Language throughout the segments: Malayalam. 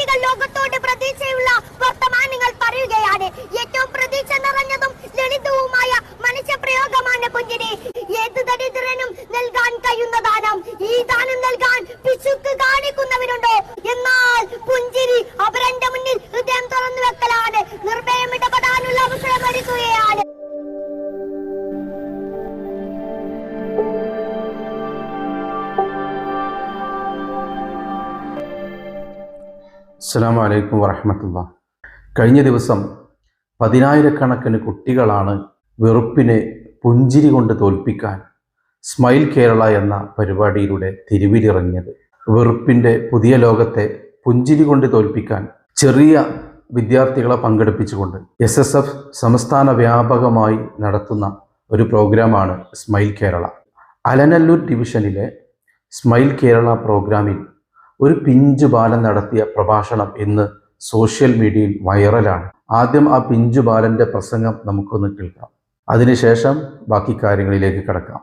കുട്ടികൾ ലോകത്തോട് പ്രതീക്ഷയുള്ള വർത്തമാനങ്ങൾ പറയുകയാണ്. ഏറ്റവും പ്രതീക്ഷ നിറഞ്ഞതും ലളിതവുമായ മനുഷ്യ പ്രയോഗമാണ് പുഞ്ചിരി. ഏത് ദരിദ്രനും നൽകാൻ കഴിയുന്ന ദാനം. ഈ ദാനം നൽകാൻ പിശുക്ക് കാണിക്കുന്നവരുണ്ടോ? എന്നാൽ പുഞ്ചിരി അവരെന്റെ മുന്നിൽ ഹൃദയം തുറന്നു വെക്കലാണ്. നിർഭയം ഇടപെടാനുള്ള അവസരം ഒരുക്കുകയാണ്. അസ്സലാമു അലൈക്കും വറഹ്മത്തുള്ളാഹി. കഴിഞ്ഞ ദിവസം 10,000-കണക്കിന് കുട്ടികളാണ് വെറുപ്പിനെ പുഞ്ചിരി കൊണ്ട് തോൽപ്പിക്കാൻ സ്മൈൽ കേരള എന്ന പരിപാടിയിലൂടെ തിരുവിലിറങ്ങിയത്. വെറുപ്പിൻ്റെ പുതിയ ലോകത്തെ പുഞ്ചിരി കൊണ്ട് തോൽപ്പിക്കാൻ ചെറിയ വിദ്യാർത്ഥികളെ പങ്കെടുപ്പിച്ചുകൊണ്ട് SSF സംസ്ഥാന വ്യാപകമായി നടത്തുന്ന ഒരു പ്രോഗ്രാമാണ് സ്മൈൽ കേരള. അലനല്ലൂർ ഡിവിഷനിലെ സ്മൈൽ കേരള പ്രോഗ്രാമിൽ ഒരു പിഞ്ചു ബാലൻ നടത്തിയ പ്രഭാഷണം ഇന്ന് സോഷ്യൽ മീഡിയയിൽ വൈറലാണ്. ആദ്യം ആ പിഞ്ചു ബാലൻ്റെ പ്രസംഗം നമുക്കൊന്ന് കേൾക്കാം. അതിനുശേഷം ബാക്കി കാര്യങ്ങളിലേക്ക് കടക്കാം.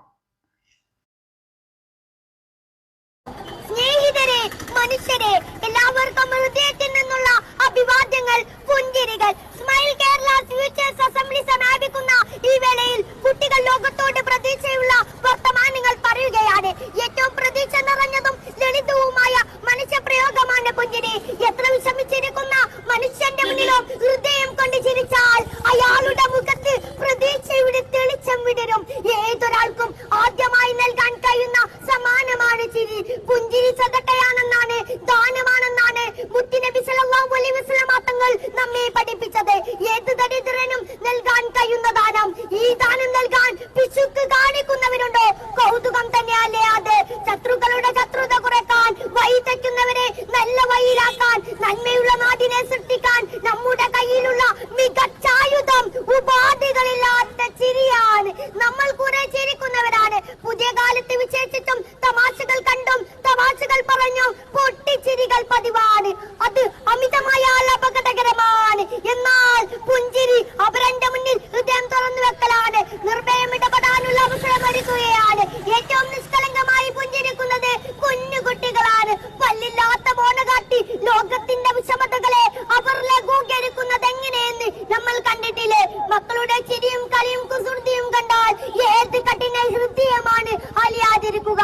സ്നേഹിതരെ, മനുഷ്യരെ, എല്ലാവർക്കും ഹൃദയത്തിൽ നിന്നുള്ള അഭിവാദ്യങ്ങൾ, പുഞ്ചിരികൾ. സ്മൈൽ കേരള ഫ്യൂച്ചേഴ്സ് അസംബ്ലി സമാപിക്കുന്ന ഈ വേളയിൽ കുട്ടികൾ ലോകത്തോട് പ്രതീക്ഷയുള്ള വർത്തമാനങ്ങൾ പറയുകയാണ്. ഏറ്റവും പ്രതീക്ഷ നിറഞ്ഞതും ലളിതവുമായ മനുഷ്യ പ്രയോഗമാണ് പുഞ്ചിരി. എത്ര വിഷമിച്ചിരിക്കുന്ന മനുഷ്യന്റെ മുന്നിലും ഹൃദയം കൊണ്ട് ചിരിച്ചാൽ അയാളുടെ മുഖത്ത് പ്രതീക്ഷയുടെ തെളിച്ചം വിടരും. ഏതൊരാൾക്കും ആദ്യമായി നൽകാൻ കഴിയുന്ന സമ്മാനമാണ് ചിരി. പുഞ്ചിരി സദഖയാണെന്നാണ്, ദാനമാണെന്നാണ് മുത്തുനബി സല്ലല്ലാഹു അലൈഹി വസല്ലം തങ്ങൾ നമ്മെ പഠിപ്പിച്ചത്. ഏത് ദരിദ്രനും നൽകാൻ കഴിയുന്ന ദാനം. ഈ ദാനം നൽകാൻ പിശുക്ക് കാണിക്കുന്നവരുണ്ടോ? കൗതുകം തന്നെയല്ലേ അത്. ശത്രുക്കളുടെ ശത്രുത കുറയ്ക്കാൻ, വഴി തെറ്റുന്നവരെ നല്ല വഴിയിലാക്കാൻ, നന്മയുള്ള നാടിനെ സൃഷ്ടിക്കാൻ നമ്മുടെ കയ്യിലുള്ള മികച്ചായുധം ഉപാധികളില്ലാത്ത ചിരിയാണ്. നമ്മൾ കുറെ ചിരിക്കുന്നവരാണ്. പുതിയ കാലത്ത് വിശേഷിച്ചും തമാശകൾ കണ്ടും തമാശകൾ പറഞ്ഞും പൊട്ടിച്ചിരികൾ പതിവാണ്. അത് അമിതമായ അപകടകരമാണ്. എന്നാൽ പുഞ്ചിരി അവരെന്റെ മുന്നിൽ ഹൃദയം തുറന്നു വെക്കലാണ്. നിർഭയം ഇടപെടാനുള്ള അവസരം ഒരുക്കുകയാണ്. ഏറ്റവും നിഷ്കളങ്കമായി പുഞ്ചിരിക്കുന്നത് കുഞ്ഞുകുട്ടികളാണ്. പല്ലില്ലാത്ത മോണ കാട്ടി ലോകത്തിന്റെ വിഷമതകളെ അവർ ലഘൂകരിക്കുന്നത് എങ്ങനെയെന്ന് നമ്മൾ കണ്ടിട്ടില്ലേ? മക്കളുടെ ചിരിയും കളിയും കുസൃതിയും കണ്ടാൽ ഏത് കഠിന ഹൃദയമാണ് അലിയാതിരിക്കുക?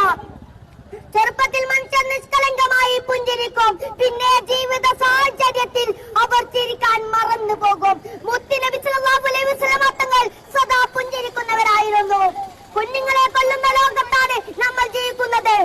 ചെറുപ്പത്തിൽ മനുഷ്യർ നിഷ്കളങ്കമായി പുഞ്ചിരിക്കും. പിന്നെ ജീവിത സാഹചര്യത്തിൽ അവർ ചിരിക്കാൻ മറന്നു പോകും. മുത്തുനബി സല്ലല്ലാഹു അലൈഹി വസല്ലം തങ്ങൾ സദാ പുഞ്ചിരിക്കുന്നവരായിരുന്നു. കുഞ്ഞുങ്ങളെ കൊല്ലുന്ന ലോകത്താണ് നമ്മൾ ജീവിക്കുന്നത്.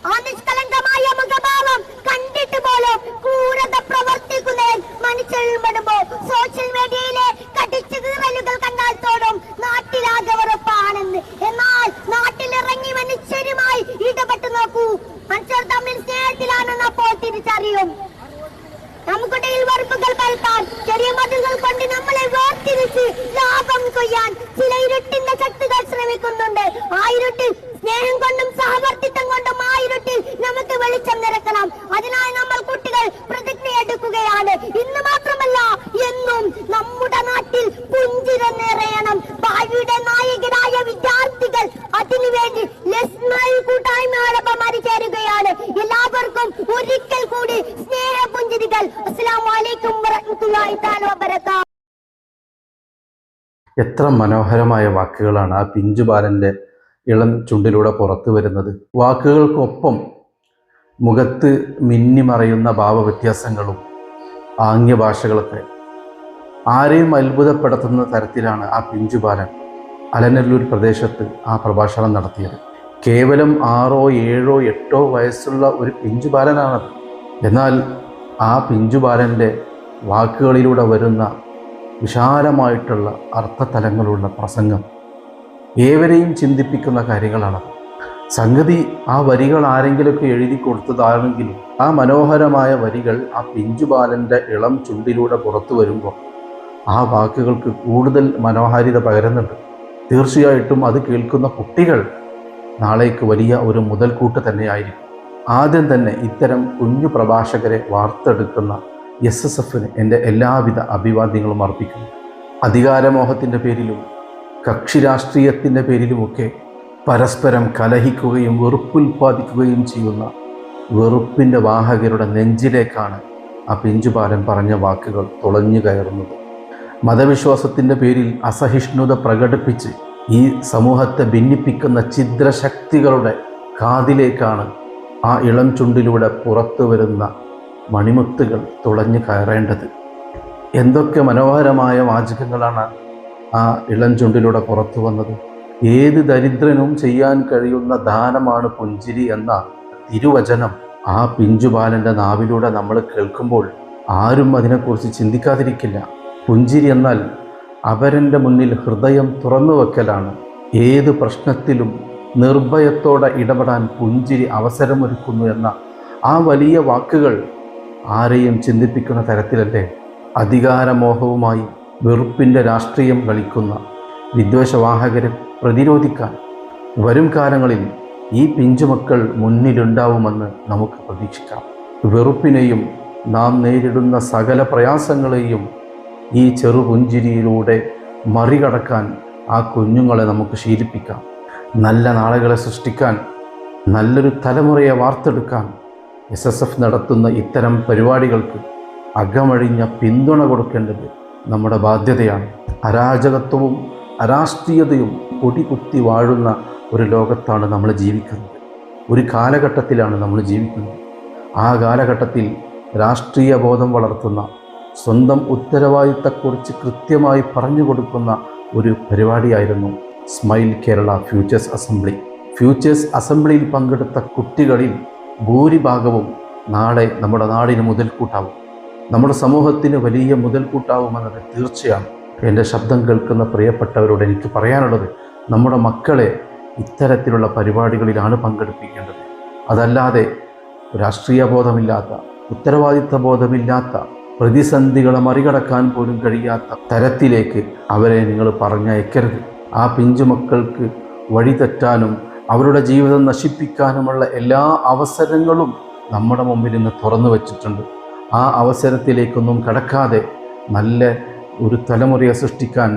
ആ നിഷ്കളങ്കമായ മുഖഭാവം കണ്ടിട്ട് പോലും ക്രൂരത പ്രവർത്തിക്കുന്നതിൽ മനുഷ്യരുൾപ്പെടുമ്പോ സോഷ്യൽ മീഡിയയിലെ കടിച്ചു കീറലുകൾ കണ്ടാൽ തോന്നും നാട്ടിലാകെ വെറുപ്പാണെന്ന്. എന്നാൽ നാട്ടിലിറങ്ങി മനുഷ്യരുമായി ഇടപെട്ട് നോക്കൂ. മനുഷ്യർ തമ്മിൽ സ്നേഹത്തിലാണെന്ന് അപ്പോൾ തിരിച്ചറിയും. നമുക്കിടയിൽ വെറുപ്പുകൾ പരത്താൻ, ചെറിയ മതിലുകൾ കൊണ്ട് നമ്മളെ വേർതിരിച്ച് ലാഭം കൊയ്യാൻ ചില ഇരുട്ടിന്റെ ശക്തികൾ ശ്രമിക്കുന്നുണ്ട്. ആ ഇരുട്ടിൽ സ്നേഹം കൊണ്ടും സഹവർത്തിത്വം കൊണ്ടും ആ ഇരുട്ടിൽ നമുക്ക് വെളിച്ചം നിറക്കണം. അതിനായി നമ്മൾ കുട്ടികൾ പ്രതിജ്ഞയെടുക്കുകയാണ്. ഇന്ന് മാത്രമല്ല എന്നും നമ്മുടെ നാട്ടിൽ പുഞ്ചിരി നിറയണം. ഭാവിയുടെ നായകരായ വിദ്യാർത്ഥികൾ അതിനുവേണ്ടി സ്മൈൽ കൂട്ടായ്മയോടൊപ്പം അണിചേരുകയാണ്. എല്ലാവർക്കും ഒരിക്കൽ കൂടി സ്നേഹ പുഞ്ചിരികൾ. അസ്സലാമു അലൈക്കും വറഹ്മത്തുള്ളാഹി തആല വബറകാതുഹു. എത്ര മനോഹരമായ വാക്കുകളാണ് ആ പിഞ്ചു ബാലൻ്റെ ഇളം ചുണ്ടിലൂടെ പുറത്തു വരുന്നത്. വാക്കുകൾക്കൊപ്പം മുഖത്ത് മിന്നിമറയുന്ന ഭാവവ്യത്യാസങ്ങളും ആംഗ്യഭാഷകളൊക്കെ ആരെയും അത്ഭുതപ്പെടുത്തുന്ന തരത്തിലാണ് ആ പിഞ്ചു ബാലൻ അലനല്ലൂർ പ്രദേശത്ത് ആ പ്രഭാഷണം നടത്തിയത്. കേവലം 6, 7, 8 വയസ്സുള്ള ഒരു പിഞ്ചു ബാലനാണത്. എന്നാൽ ആ പിഞ്ചു ബാലൻ്റെ വാക്കുകളിലൂടെ വരുന്ന വിശാലമായിട്ടുള്ള അർത്ഥതലങ്ങളുള്ള പ്രസംഗം ഏവരെയും ചിന്തിപ്പിക്കുന്ന കാര്യങ്ങളാണ്. സംഗതി ആ വരികൾ ആരെങ്കിലുമൊക്കെ എഴുതി കൊടുത്തതാണെങ്കിലും ആ മനോഹരമായ വരികൾ ആ പിഞ്ചു ബാലൻ്റെ ഇളം ചുണ്ടിലൂടെ പുറത്തു വരുമ്പോൾ ആ വാക്കുകൾക്ക് കൂടുതൽ മനോഹാരിത പകരുന്നുണ്ട്. തീർച്ചയായിട്ടും അത് കേൾക്കുന്ന കുട്ടികൾ നാളേക്ക് വലിയ ഒരു മുതൽക്കൂട്ട് തന്നെയായിരിക്കും. ആദ്യം തന്നെ ഇത്തരം കുഞ്ഞു പ്രഭാഷകരെ വാർത്തെടുക്കുന്ന SSFന് എൻ്റെ എല്ലാവിധ അഭിവാദ്യങ്ങളും അർപ്പിക്കുന്നു. അധികാരമോഹത്തിൻ്റെ പേരിലും കക്ഷി രാഷ്ട്രീയത്തിൻ്റെ പേരിലുമൊക്കെ പരസ്പരം കലഹിക്കുകയും വെറുപ്പുൽപ്പാദിക്കുകയും ചെയ്യുന്ന വെറുപ്പിൻ്റെ വാഹകരുടെ നെഞ്ചിലേക്കാണ് ആ പിഞ്ചുബാലൻ പറഞ്ഞ വാക്കുകൾ തുളഞ്ഞു കയറുന്നത്. മതവിശ്വാസത്തിൻ്റെ പേരിൽ അസഹിഷ്ണുത പ്രകടിപ്പിച്ച് ഈ സമൂഹത്തെ ഭിന്നിപ്പിക്കുന്ന ഛിദ്രശക്തികളുടെ കാതിലേക്കാണ് ആ ഇളം ചുണ്ടിലൂടെ പുറത്തു വരുന്ന മണിമുത്തുകൾ തുളഞ്ഞു കയറേണ്ടത്. എന്തൊക്കെ മനോഹരമായ വാചകങ്ങളാണ് ആ ഇളം ചുണ്ടിലൂടെ പുറത്തു വന്നത്. ഏത് ദരിദ്രനും ചെയ്യാൻ കഴിയുന്ന ദാനമാണ് പുഞ്ചിരി എന്ന തിരുവചനം ആ പിഞ്ചുബാലൻ്റെ നാവിലൂടെ നമ്മൾ കേൾക്കുമ്പോൾ ആരും അതിനെക്കുറിച്ച് ചിന്തിക്കാതിരിക്കില്ല. പുഞ്ചിരി എന്നാൽ അവരൻ്റെ മുന്നിൽ ഹൃദയം തുറന്നു വെക്കലാണ്. ഏത് പ്രശ്നത്തിലും നിർഭയത്തോടെ ഇടപെടാൻ പുഞ്ചിരി അവസരമൊരുക്കുന്നു എന്ന ആ വലിയ വാക്കുകൾ ആരെയും ചിന്തിപ്പിക്കുന്ന തരത്തിലല്ലേ അധികാരമോഹവുമായി വെറുപ്പിൻ്റെ രാഷ്ട്രീയം കളിക്കുന്ന വിദ്വേഷവാഹകരെ പ്രതിരോധിക്കാൻ വരും കാലങ്ങളിൽ ഈ പിഞ്ചുമക്കൾ മുന്നിലുണ്ടാവുമെന്ന് നമുക്ക് പ്രതീക്ഷിക്കാം. വെറുപ്പിനെയും നാം നേരിടുന്ന സകല പ്രയാസങ്ങളെയും ഈ ചെറുപുഞ്ചിരിയിലൂടെ മറികടക്കാൻ ആ കുഞ്ഞുങ്ങളെ നമുക്ക് ശീലിപ്പിക്കാം. നല്ല നാളുകളെ സൃഷ്ടിക്കാൻ, നല്ലൊരു തലമുറയെ വാർത്തെടുക്കാൻ SSF നടത്തുന്ന ഇത്തരം പരിപാടികൾക്ക് അകമഴിഞ്ഞ പിന്തുണ കൊടുക്കേണ്ടത് നമ്മുടെ ബാധ്യതയാണ്. അരാജകത്വവും അരാഷ്ട്രീയതയും പൊടികുത്തി വാഴുന്ന ഒരു ലോകത്താണ് നമ്മൾ ജീവിക്കുന്നത്. ഒരു കാലഘട്ടത്തിലാണ് നമ്മൾ ജീവിക്കുന്നത്. ആ കാലഘട്ടത്തിൽ രാഷ്ട്രീയ ബോധം വളർത്തുന്ന, സ്വന്തം ഉത്തരവാദിത്തത്തെക്കുറിച്ച് കൃത്യമായി പറഞ്ഞു കൊടുക്കുന്ന ഒരു പരിപാടിയായിരുന്നു smile Kerala futures assembly. Futures അസംബ്ലിയിൽ പങ്കെടുത്ത കുട്ടികളിൽ ഭൂരിഭാഗവും നാളെ നമ്മുടെ നാടിന് മുതൽക്കൂട്ടാവും, നമ്മുടെ സമൂഹത്തിന് വലിയ മുതൽക്കൂട്ടാവുമെന്നത് തീർച്ചയാണ്. എൻ്റെ ശബ്ദം കേൾക്കുന്ന പ്രിയപ്പെട്ടവരോട് എനിക്ക് പറയാനുള്ളത്, നമ്മുടെ മക്കളെ ഇത്തരത്തിലുള്ള പരിപാടികളിലാണ് പങ്കെടുപ്പിക്കേണ്ടത്. അതല്ലാതെ രാഷ്ട്രീയ ബോധമില്ലാത്ത, ഉത്തരവാദിത്ത ബോധമില്ലാത്ത, പ്രതിസന്ധികളെ മറികടക്കാൻ പോലും കഴിയാത്ത തരത്തിലേക്ക് അവരെ നിങ്ങൾ പറഞ്ഞയക്കരുത്. ആ പിഞ്ചുമക്കൾക്ക് വഴിതെറ്റാനും അവരുടെ ജീവിതം നശിപ്പിക്കാനുമുള്ള എല്ലാ അവസരങ്ങളും നമ്മുടെ മുമ്പിൽ നിന്ന് തുറന്നു വച്ചിട്ടുണ്ട്. ആ അവസരത്തിലേക്കൊന്നും കടക്കാതെ നല്ല ഒരു തലമുറയെ സൃഷ്ടിക്കാൻ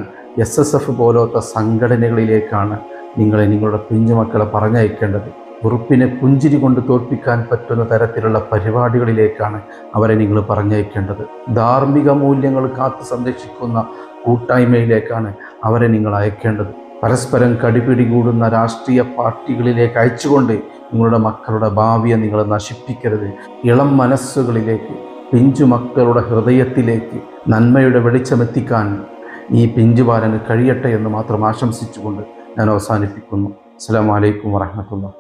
SSF പോലത്തെ സംഘടനകളിലേക്കാണ് നിങ്ങളുടെ പിഞ്ചുമക്കളെ പറഞ്ഞയക്കേണ്ടത്. വെറുപ്പിനെ പുഞ്ചിരി കൊണ്ട് തോൽപ്പിക്കാൻ പറ്റുന്ന തരത്തിലുള്ള പരിപാടികളിലേക്കാണ് അവരെ നിങ്ങൾ പറഞ്ഞയക്കേണ്ടത്. ധാർമ്മിക മൂല്യങ്ങൾ കാത്തു സംരക്ഷിക്കുന്ന കൂട്ടായ്മയിലേക്കാണ് അവരെ നിങ്ങൾ അയക്കേണ്ടത്. പരസ്പരം കടിപിടികൂടുന്ന രാഷ്ട്രീയ പാർട്ടികളിലേക്ക് അയച്ചുകൊണ്ട് നിങ്ങളുടെ മക്കളുടെ ഭാവിയെ നിങ്ങൾ നശിപ്പിക്കരുത്. ഇളം മനസ്സുകളിലേക്ക്, പിഞ്ചുമക്കളുടെ ഹൃദയത്തിലേക്ക് നന്മയുടെ വെളിച്ചമെത്തിക്കാൻ ഈ പിഞ്ചുബാലന് കഴിയട്ടെ എന്ന് മാത്രം ആശംസിച്ചുകൊണ്ട് ഞാൻ അവസാനിപ്പിക്കുന്നു. അസ്സലാമു അലൈക്കും വറഹ്മത്തുള്ളാഹി.